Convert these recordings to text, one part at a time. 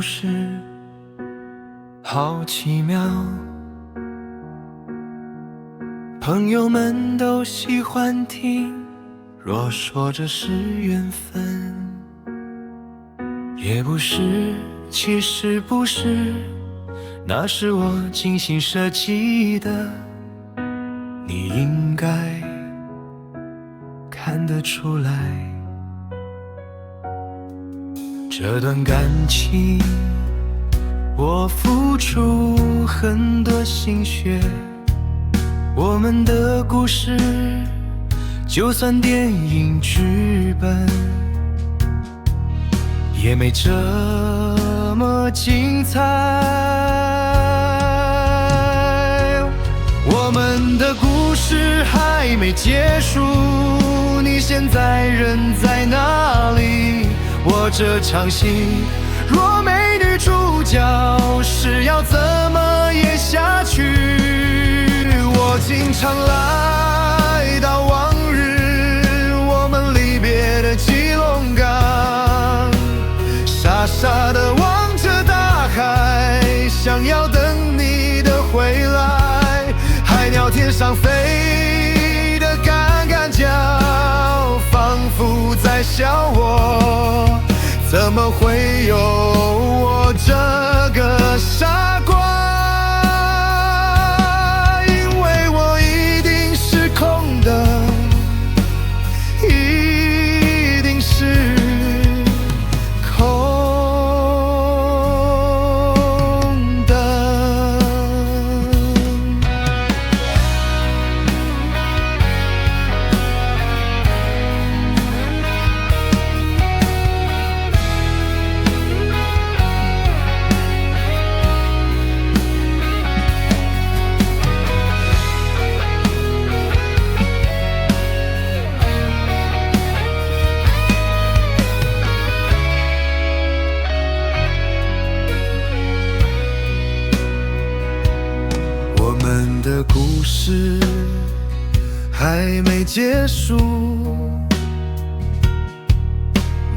事好奇妙，朋友们都喜欢听。若说这是缘分，也不是，其实不是，那是我精心设计的，你应该看得出来。这段感情我付出很多心血，我们的故事就算电影剧本也没这么精彩。我们的故事还没结束，你现在人在哪里？我这场戏若没女主角，是要怎么演下去？我经常来到往日我们离别的基隆港，傻傻地望着大海，想要等你的回来。海鸟天上飞得干干叫，仿佛在笑我，怎么会有我这个傻瓜？因为我一定是空的，一定是空的。我们的故事还没结束，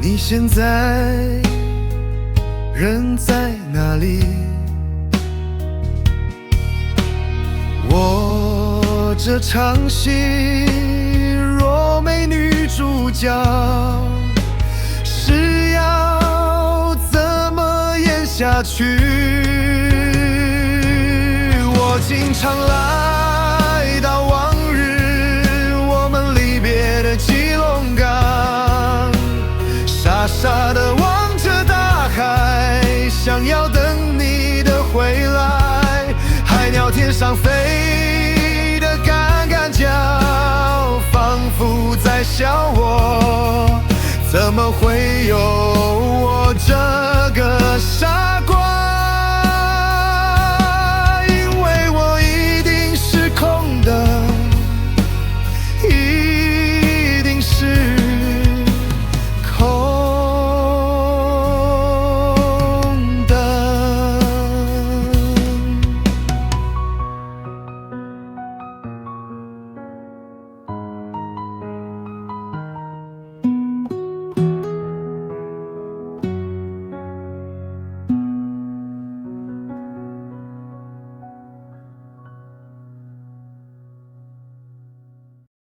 你现在人在哪里？我这场戏若没女主角，是要怎么演下去？我经常来到往日我们离别的基隆港，傻傻地望着大海，想要等你的回来。海鸟天上飞得干干叫，仿佛在笑我，怎么会有